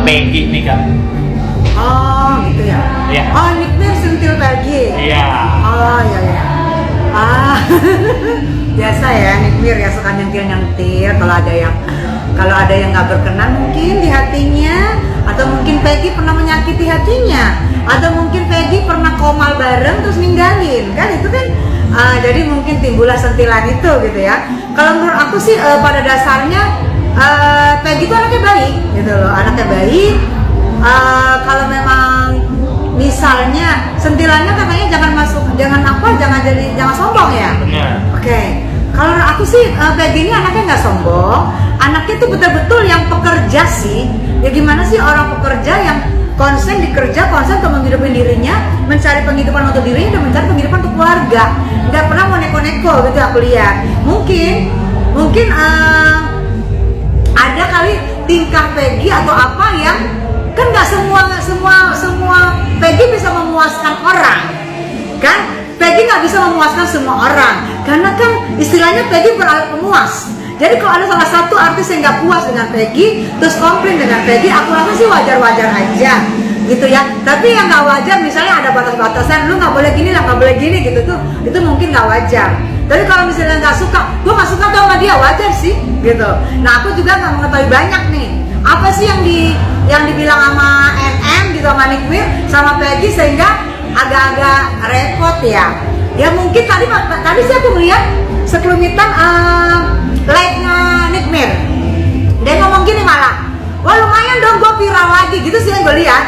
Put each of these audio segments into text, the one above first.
Peggy nih Kak. Oh gitu ya. Iya. Oh, nickname Sentil Peggy. Iya. Oh iya ya. Biasa ya nickname ya, suka nyentil kalau ada yang nggak berkenan mungkin di hatinya, atau mungkin Peggy pernah menyakiti hatinya, atau mungkin Peggy pernah komal bareng terus ninggalin, kan itu kan. Jadi mungkin timbullah sentilan itu gitu ya. Kalau menurut aku sih pada dasarnya Peggy itu anaknya baik gitu loh, anaknya baik. Kalau memang misalnya sentilannya katanya jangan sombong ya. Benar. Oke. Kalau aku sih Peggy ini anaknya nggak sombong, anaknya tuh betul-betul yang pekerja sih. Ya gimana sih orang pekerja yang konsen untuk menghidupi dirinya, mencari penghidupan untuk dirinya dan mencari penghidupan untuk keluarga. Nggak pernah mau neko-neko gitu aku lihat. Mungkin ada kali tingkah Peggy atau apa yang kan nggak semua Peggy bisa memuaskan orang, kan? Peggy nggak bisa memuaskan semua orang, karena kan istilahnya Peggy beralat pemuas. Jadi kalau ada salah satu artis yang nggak puas dengan Peggy, terus komplain dengan Peggy, aku rasa sih wajar-wajar aja, gitu ya. Tapi yang nggak wajar, misalnya ada batas-batasan, lu nggak boleh gini lah, nggak boleh gini, gitu tuh, itu mungkin nggak wajar. Tapi kalau misalnya nggak suka, gue nggak suka tuh sama dia, wajar sih, gitu. Nah aku juga nggak mengetahui banyak nih, apa sih yang dibilang sama NM, gitu, sama Nick Mir, sama Peggy sehingga agak-agak repot ya. Ya mungkin tadi sih aku melihat sekelimitan like-nya Nick Mir. Dia ngomong gini malah, wah lumayan dong gue viral lagi gitu sih yang gue lihat.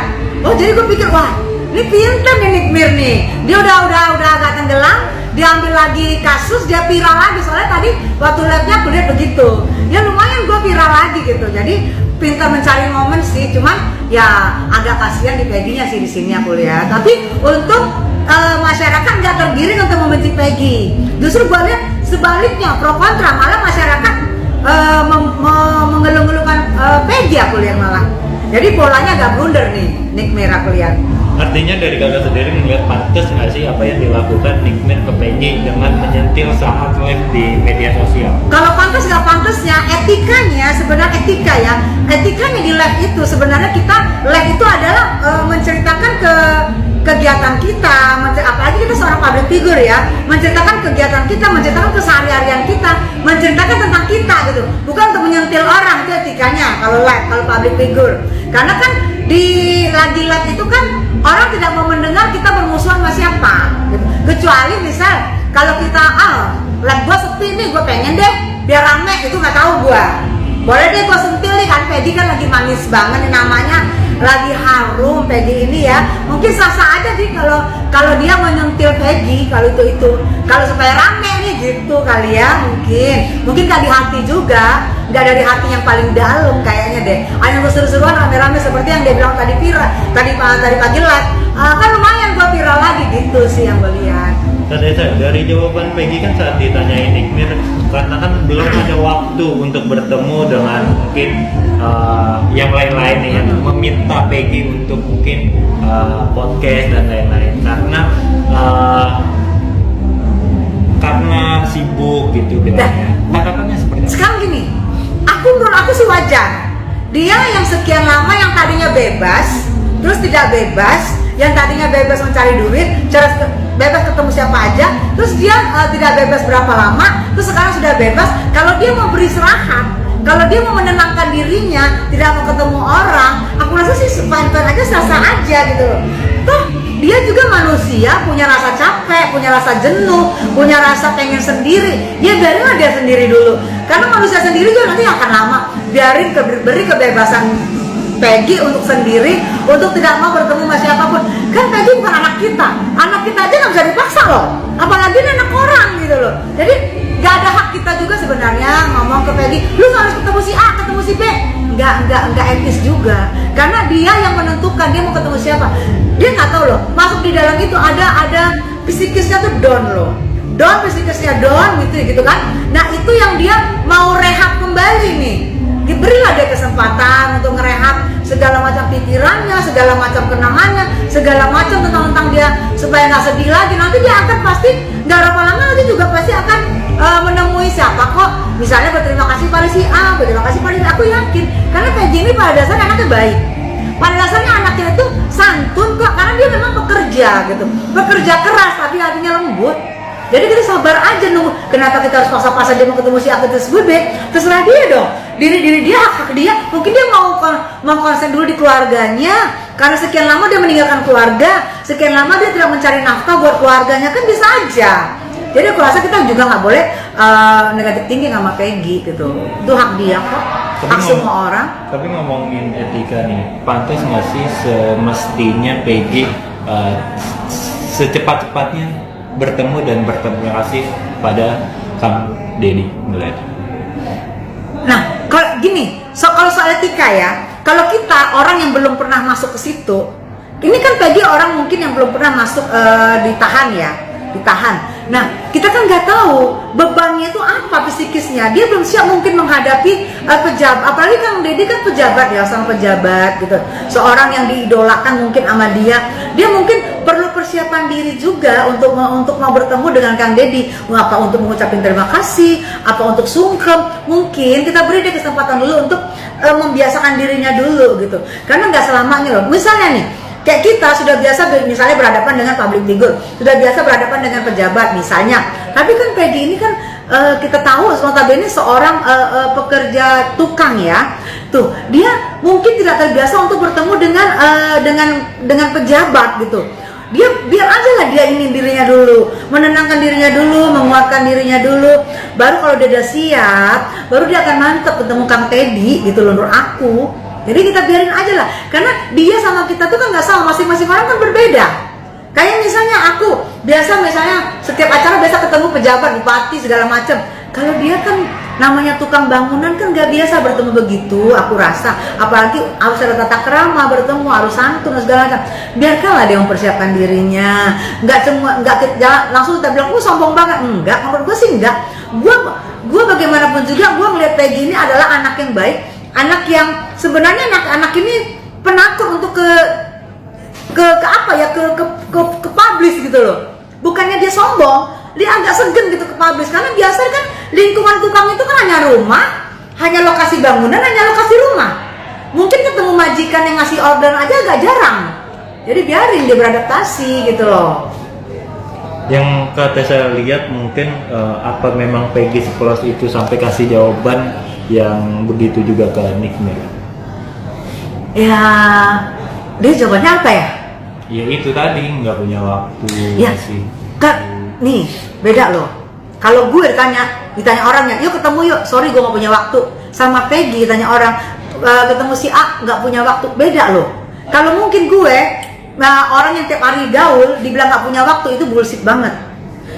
Oh jadi gue pikir wah ini pintar nih Nick Mir nih. Dia udah agak tenggelam, dia ambil lagi kasus, dia viral lagi. Soalnya tadi waktu live-nya aku lihat begitu. Ya lumayan gue viral lagi gitu. Jadi pintar mencari momen sih, cuman ya agak kasihan di Peggy-nya sih di sini aku lihat. Tapi untuk masyarakat nggak tergiring untuk membenci Peggy. Justru gue lihat sebaliknya, pro kontra, malah masyarakat mengeluh-ngeluhkan Peggy aku lihat malah. Jadi bolanya agak blunder nih Nick Mir aku lihat. Artinya dari kakak sendiri melihat pantas nggak sih apa yang dilakukan Nick Mir ke Peggy dengan menyentil saat live di media sosial? Kalau pantas nggak pantasnya, etikanya di live itu sebenarnya kita live itu adalah menceritakan kegiatan kita, apalagi kita seorang public figure ya, menceritakan kegiatan kita, menceritakan keseharian kita, menceritakan tentang kita gitu, bukan untuk menyentil orang. Itu etikanya kalau live, kalau public figure. Karena kan di live itu kan orang tidak mau mendengar kita bermusuhan sama siapa gitu. Kecuali misal kalau kita live gua sepi nih, gua pengen deh biar rame, itu nggak tahu gua. Boleh deh gua sentil nih kan, Peggy kan lagi manis banget nih namanya, lagi harum Peggy ini ya. Mungkin sah-sah aja sih kalau dia menyentil Peggy, kalau itu kalau supaya rame nih gitu kali ya. Mungkin gak di hati juga, gak dari hati yang paling dalam kayaknya deh. Hanya seru-seruan rame-rame seperti yang dia bilang tadi pagi live. Kan lumayan gua viral lagi gitu sih yang gue lihat. Dari jawaban Peggy kan saat ditanyain Nick Mir, karena kan belum ada waktu untuk bertemu dengan mungkin yang lain-lain nih yang meminta Peggy untuk mungkin podcast dan lain-lain karena sibuk gitu bilangnya. Katakannya seperti apa? Sekarang gini, menurut aku sih wajar. Dia yang sekian lama yang tadinya bebas, terus tidak bebas, yang tadinya bebas mencari duit, bebas ketemu siapa aja, terus dia tidak bebas berapa lama, terus sekarang sudah bebas. Kalau dia mau beristirahat, kalau dia mau menenangkan dirinya, tidak mau ketemu orang, aku rasa sih fine-fine aja, sah-sah aja gitu loh. Toh dia juga manusia, punya rasa capek, punya rasa jenuh, punya rasa pengen sendiri. Ya biarinlah dia sendiri dulu, karena manusia sendiri juga nanti akan lama. Biarin beri kebebasan Peggy untuk sendiri, untuk tidak mau bertemu sama siapapun. Kan Peggy bukan anak kita aja nggak bisa dipaksa loh, apalagi ini anak orang gitu loh. Jadi nggak ada hak kita juga sebenarnya ngomong ke Peggy, lu harus ketemu si A, ketemu si B. Nggak etis juga, karena dia yang menentukan dia mau ketemu siapa. Dia nggak tahu loh, masuk di dalam itu ada psikisnya tuh down, psikisnya down gitu kan. Nah itu yang dia mau rehab kembali nih. Diberilah dia kesempatan untuk ngerehab segala macam pikirannya, segala macam kenangannya, segala macam tentang dia supaya nggak sedih lagi. Nanti dia akan pasti nggak berapa lama nanti juga pasti akan menemui siapa kok. Misalnya berterima kasih pada si A, berterima kasih pada si A. Aku yakin karena Peggy ini pada dasarnya anaknya baik. pada dasarnya anaknya itu santun kok, karena dia memang pekerja gitu, bekerja keras tapi hatinya lembut. Jadi kita sabar aja nunggu. Kenapa kita harus paksa-paksa dia mau ketemu si A tersebut? Terserah dia dong. Diri dia, hak dia. Mungkin dia mau konsen dulu di keluarganya. Karena sekian lama dia meninggalkan keluarga, sekian lama dia tidak mencari nafkah buat keluarganya, kan bisa aja. Jadi aku rasa kita juga nggak boleh negatif thinking sama Peggy gitu. Itu hak dia kok. Hak semua orang. Tapi ngomongin etika nih, pantas nggak sih semestinya Peggy secepat-cepatnya bertemu dan berterima kasih pada Kang Deddy Mulyadi? Nah, kalau gini, kalau soal etika ya, kalau kita orang yang belum pernah masuk ke situ, ini kan Peggy orang mungkin yang belum pernah masuk ditahan. Nah, kita kan nggak tahu bebannya itu apa psikisnya. Dia belum siap mungkin menghadapi pejabat, apalagi Kang Deddy kan pejabat ya, seorang pejabat gitu, seorang yang diidolakan mungkin sama dia. Dia mungkin perlu persiapan diri juga untuk mau bertemu dengan Kang Deddy. Apa untuk mengucapkan terima kasih, apa untuk sungkem. Mungkin kita beri dia kesempatan dulu untuk membiasakan dirinya dulu gitu. Karena nggak selamanya loh. Misalnya nih, kayak kita sudah biasa misalnya berhadapan dengan public figure, sudah biasa berhadapan dengan pejabat misalnya. Tapi kan Peggy ini kan kita tahu notabene seorang pekerja tukang ya. Tuh, dia mungkin tidak terbiasa untuk bertemu dengan pejabat gitu. Dia biar aja lah dia ini dirinya dulu, menenangkan dirinya dulu, menguatkan dirinya dulu. Baru kalau dia udah siap, baru dia akan mantap ketemu Kang Teddy gitu loh menurut aku. Jadi kita biarin aja lah, karena dia sama kita tuh kan nggak sama, masing-masing orang kan berbeda. Kayak misalnya aku biasa misalnya setiap acara biasa ketemu pejabat, bupati segala macam. Kalau dia kan namanya tukang bangunan kan nggak biasa bertemu begitu, aku rasa. Apalagi harus ada tata krama bertemu, harus santun dan segala macam. Biarkanlah dia mempersiapkan dirinya. Nggak langsung kita bilang, sombong banget. Enggak, menurut gue sih enggak. Gue bagaimanapun juga gue melihat Peggy ini adalah anak yang baik. Anak yang sebenarnya anak ini penakut untuk ke publish gitu loh. Bukannya dia sombong, dia agak segan gitu ke publish, karena biasa kan lingkungan tukang itu kan hanya rumah, hanya lokasi bangunan, hanya lokasi rumah. Mungkin ketemu majikan yang ngasih order aja agak jarang. Jadi biarin dia beradaptasi gitu loh. Yang kata saya lihat mungkin apa memang Peggy sekelas itu sampai kasih jawaban yang begitu juga ke Nick Mir? Ya, dia jawabannya apa ya? Ya itu tadi, nggak punya waktu. Ya, sih. Nih beda loh. Kalau gue ditanya orangnya, yuk ketemu yuk. Sorry gue nggak punya waktu. Sama Peggy ditanya orang, ketemu si A nggak punya waktu. Beda loh. Kalau mungkin gue, orang yang tiap hari gaul, dibilang nggak punya waktu, itu bullshit banget.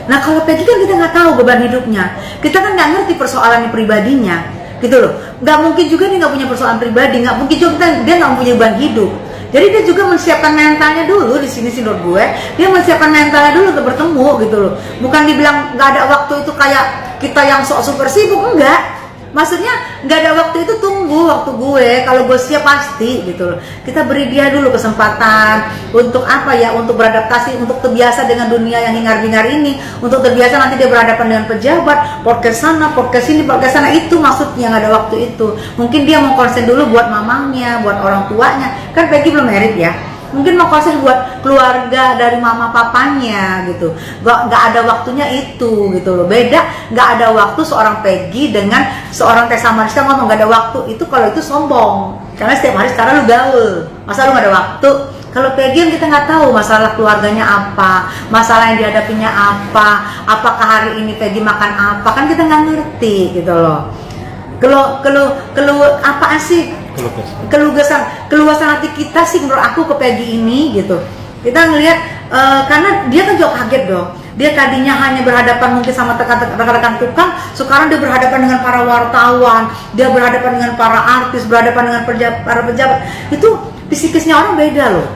Nah kalau Peggy kan kita nggak tahu beban hidupnya. Kita kan nggak ngerti persoalan pribadinya, gitu loh. Nggak mungkin juga dia nggak punya persoalan pribadi. Nggak mungkin juga dia nggak punya beban hidup. Jadi dia juga menyiapkan mentalnya dulu di sini sih menurut gue. Dia mensiapkan mentalnya dulu untuk bertemu gitu loh. Bukan dibilang nggak ada waktu itu kayak kita yang sok super sibuk, enggak. Maksudnya nggak ada waktu itu, tunggu waktu gue. Kalau gue siap pasti gitu loh. Kita beri dia dulu kesempatan untuk apa ya? Untuk beradaptasi, untuk terbiasa dengan dunia yang hingar-bingar ini. Untuk terbiasa nanti dia berhadapan dengan pejabat, podcast sana, podcast sini, podcast sana. Itu maksudnya nggak ada waktu itu. Mungkin dia mau konsen dulu buat mamangnya, buat orang tuanya. Kan Peggy belum married ya. Mungkin mau konsen buat keluarga dari mama papanya gitu. Nggak ada waktunya itu gitu loh. Beda, nggak ada waktu seorang Peggy dengan seorang Tessa Marissa ngomong nggak ada waktu. Itu kalau itu sombong. Karena setiap hari sekarang lu gaul. Masa lu nggak ada waktu? Kalau Peggy yang kita nggak tahu masalah keluarganya apa, masalah yang dihadapinya apa, apakah hari ini Peggy makan apa, kan kita nggak ngerti gitu loh. Keluh apaan sih? Keluasan hati kita sih menurut aku ke Peggy ini gitu. Kita ngelihat karena dia kan juga kaget dong. Dia tadinya hanya berhadapan mungkin sama rekan-rekan tukang, sekarang dia berhadapan dengan para wartawan, dia berhadapan dengan para artis, berhadapan dengan para pejabat. Itu psikisnya orang beda loh.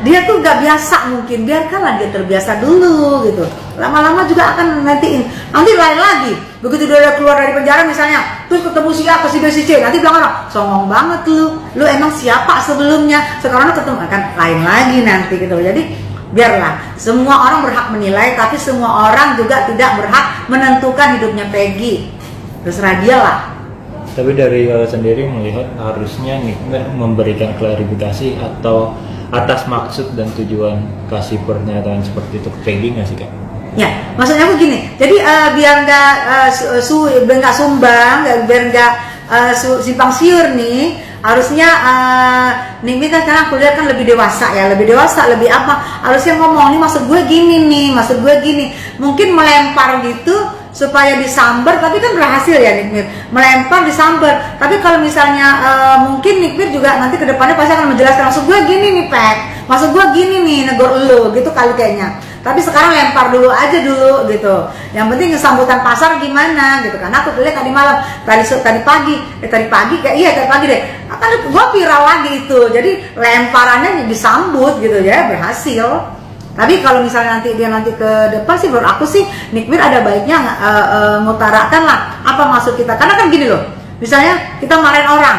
Dia tuh gak biasa mungkin, biarkanlah dia terbiasa dulu gitu. Lama-lama juga akan nanti lain lagi. Begitu dia keluar dari penjara misalnya, terus ketemu si A, si B, si C, nanti bilang orang, songong banget lu emang siapa sebelumnya? Sekarang lu ketemu, akan lain lagi nanti gitu. Jadi biarlah, semua orang berhak menilai, tapi semua orang juga tidak berhak menentukan hidupnya Peggy. Terserah dia lah. Tapi dari sendiri melihat harusnya Nikmer memberikan klarifikasi atau atas maksud dan tujuan kasih pernyataan seperti itu ke Peggy nggak sih Kak? Ya, maksudnya aku gini. Jadi biar nggak sumbang, biar nggak simpang siur nih, harusnya Nikmi kan sekarang aku lihat kan lebih dewasa ya, lebih apa? Harusnya ngomong nih maksud gue gini nih, maksud gue gini. Mungkin melempar gitu supaya disambar, tapi kan berhasil ya Nikmir melempar disambar. Tapi kalau misalnya mungkin Nikmir juga nanti kedepannya pasti akan menjelaskan maksud gue gini nih Pek, maksud gue gini nih, negor lo gitu kali kayaknya. Tapi sekarang lempar dulu aja dulu gitu. Yang penting sambutan pasar gimana gitu. Karena aku lihat tadi malam, tadi pagi deh. Akan gue viral lagi itu. Jadi lemparannya disambut gitu ya, berhasil. Tapi kalau misalnya nanti ke depan sih menurut aku sih Nikmir ada baiknya ngutarakan lah apa maksud kita. Karena kan gini loh, misalnya kita marahin orang,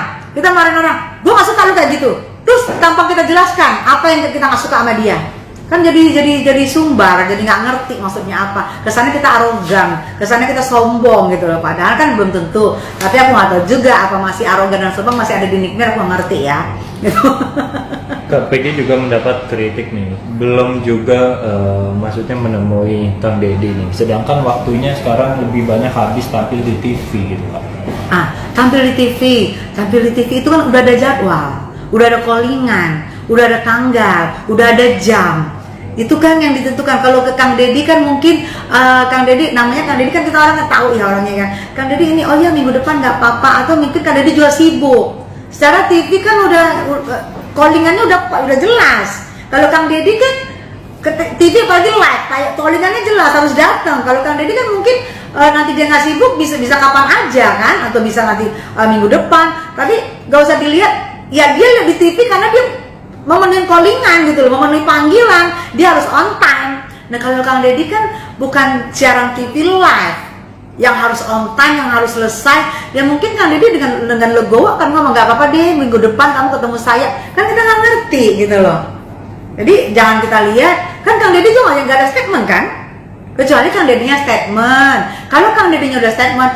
gue gak suka lu kayak gitu. Terus tanpa kita jelaskan apa yang kita gak suka sama dia, kan jadi sumbar, jadi nggak ngerti maksudnya apa. Kesannya kita arogan, kesannya kita sombong gitu loh. Padahal kan belum tentu. Tapi aku nggak tahu juga apa masih arogan dan sombong masih ada di Nikmir, aku nggak ngerti ya. Gitu. Kak Peggy juga mendapat kritik nih, belum juga maksudnya menemui Kang Deddy nih. Sedangkan waktunya sekarang lebih banyak habis tampil di TV gitu Kak. Tampil di TV itu kan udah ada jadwal, udah ada callingan, udah ada tanggal, udah ada jam. Itu kan yang ditentukan. Kalau ke Kang Deddy kan mungkin Kang Deddy namanya Kang Deddy kan kita orang tahu ya orangnya kan. Kang Deddy ini oh ya minggu depan nggak apa-apa, atau mungkin Kang Deddy juga sibuk. Secara TV kan udah callingannya udah jelas. Kalau Kang Deddy kan ke TV apalagi live, kayak callingannya jelas harus datang. Kalau Kang Deddy kan mungkin nanti dia nggak sibuk bisa kapan aja kan, atau bisa nanti minggu depan. Tapi nggak usah dilihat, ya dia lihat di TV karena dia memenuhi callingan gitu loh, memenuhi panggilan, dia harus on time. Nah kalau Kang Deddy kan bukan siaran TV live yang harus on time, yang harus selesai. Ya mungkin Kang Deddy dengan legowo kan ngomong nggak apa-apa deh, minggu depan kamu ketemu saya. Kan kita nggak ngerti gitu loh. Jadi jangan kita lihat, kan Kang Deddy juga nggak ada statement kan? Kecuali Kang Deddy-nya statement. Kalau Kang Deddy-nya udah statement,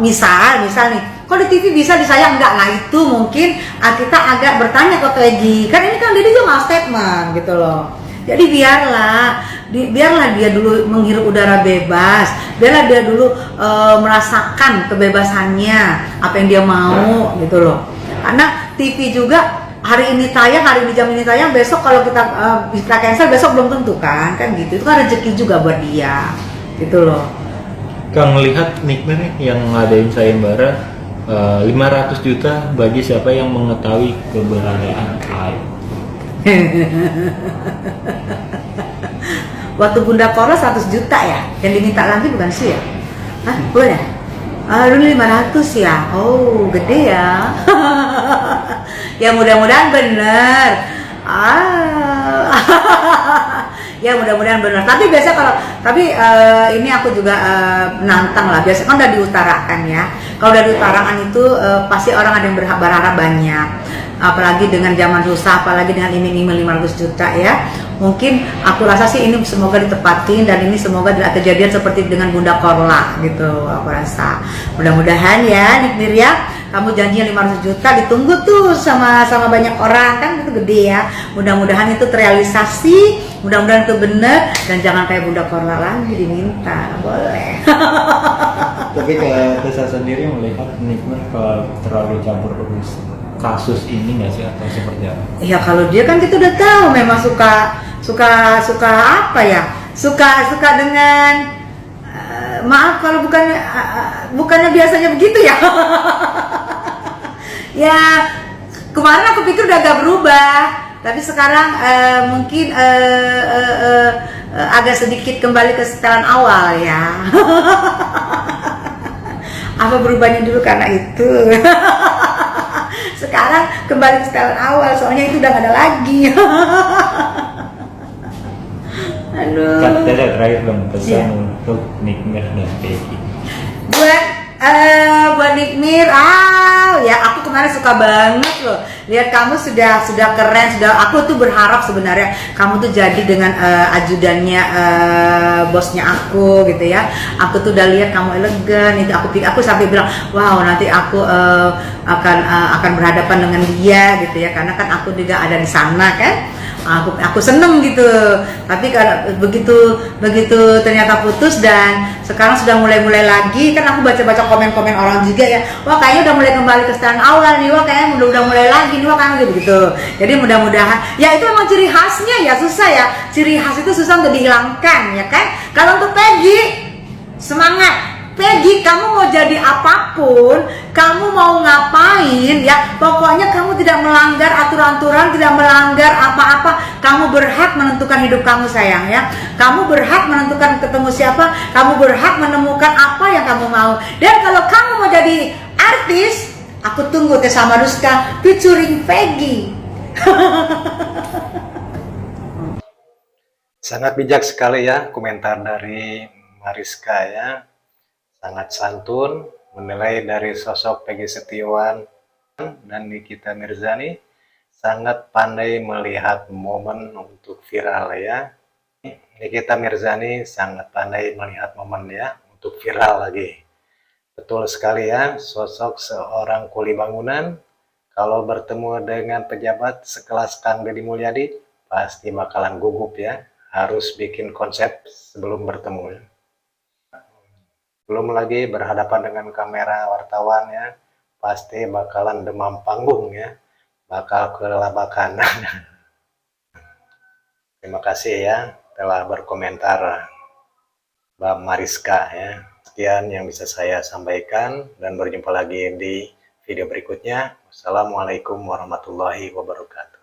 misal nih, kok di TV bisa di saya enggak? Nah itu mungkin kita agak bertanya ke Peggy. Kan ini Kang Deddy juga nggak statement gitu loh. Jadi biarlah dia dulu menghirup udara bebas, biarlah dia dulu merasakan kebebasannya, apa yang dia mau gitu loh. Karena TV juga hari ini tayang, hari ini jam ini tayang, besok kalau kita cancel besok belum tentu kan gitu. Itu kan rezeki juga buat dia gitu loh. Kang melihat Nikmer yang ngadain sayembara 500 juta bagi siapa yang mengetahui keberadaan live. Waktu Bunda Korla 100 juta ya, yang diminta lagi bukan sih ya? Hah, boleh? Dulu 500 ya? Oh, gede ya. Ya mudah-mudahan bener. Ya mudah-mudahan benar. Tapi biasa ini aku juga menantang lah. Biasa kan udah diutarakan ya. Kalau udah diutarakan itu pasti orang ada yang berharap banyak. Apalagi dengan zaman susah, apalagi dengan iming-iming 500 juta ya. Mungkin aku rasa sih ini semoga ditepatin, dan ini semoga tidak kejadian seperti dengan Bunda Korla gitu. Aku rasa mudah-mudahan ya Nikmir ya, kamu janjinya 500 juta ditunggu tuh sama banyak orang, kan itu gede ya. Mudah-mudahan itu terrealisasi, mudah-mudahan itu benar, dan jangan kayak Bunda Korla lagi diminta. Boleh. Tapi ke saya sendiri melihat Nikmer kalau terlalu campur urus kasus ini nggak sih, atau seperti apa? Ya kalau dia kan kita udah tahu memang suka apa ya, suka dengan maaf kalau bukannya biasanya begitu ya. Ya kemarin aku pikir udah agak berubah, tapi sekarang mungkin agak sedikit kembali ke setelan awal ya. Apa berubahnya dulu karena itu? Sekarang kembali ke setelan awal, soalnya itu udah gak ada lagi. Aduh. Kata terakhir dong pesan untuk Nikmer dan Peggy. Buat buat Nikmir, ya aku kemarin suka banget loh. Lihat kamu sudah keren, aku tuh berharap sebenarnya kamu tuh jadi dengan ajudannya bosnya aku gitu ya. Aku tuh udah lihat kamu elegan itu, aku sampai bilang, wow nanti aku akan berhadapan dengan dia gitu ya, karena kan aku juga ada di sana kan. Aku seneng gitu, tapi kalau begitu ternyata putus dan sekarang sudah mulai lagi, kan aku baca komen orang juga ya, wah kayaknya udah mulai kembali ke stand awal nih, wah kayaknya udah mulai lagi nih, wah kayaknya gitu. Jadi mudah-mudahan ya, itu emang ciri khasnya ya, susah ya, ciri khas itu susah untuk dihilangkan ya kan. Kalau untuk Peggy, semangat Peggy, kamu mau jadi apapun, kamu mau ngapain ya, pokoknya kamu tidak melanggar aturan-aturan, tidak melanggar apa-apa. Kamu berhak menentukan hidup kamu sayang ya. Kamu berhak menentukan ketemu siapa, kamu berhak menemukan apa yang kamu mau. Dan kalau kamu mau jadi artis, aku tunggu Tessa Maruska featuring Peggy. Sangat bijak sekali ya komentar dari Mariska ya. Sangat santun menilai dari sosok Peggy Setiawan dan Nikita Mirzani. Sangat pandai melihat momen untuk viral ya. Nikita Mirzani sangat pandai melihat momen ya untuk viral lagi. Betul sekali ya, sosok seorang kuli bangunan kalau bertemu dengan pejabat sekelas Kang Deddy Mulyadi pasti bakalan gugup ya. Harus bikin konsep sebelum bertemu. Belum lagi berhadapan dengan kamera wartawan ya, pasti bakalan demam panggung ya, bakal kelabakan. Terima kasih ya telah berkomentar Mbak Mariska ya. Sekian yang bisa saya sampaikan dan berjumpa lagi di video berikutnya. Wassalamualaikum warahmatullahi wabarakatuh.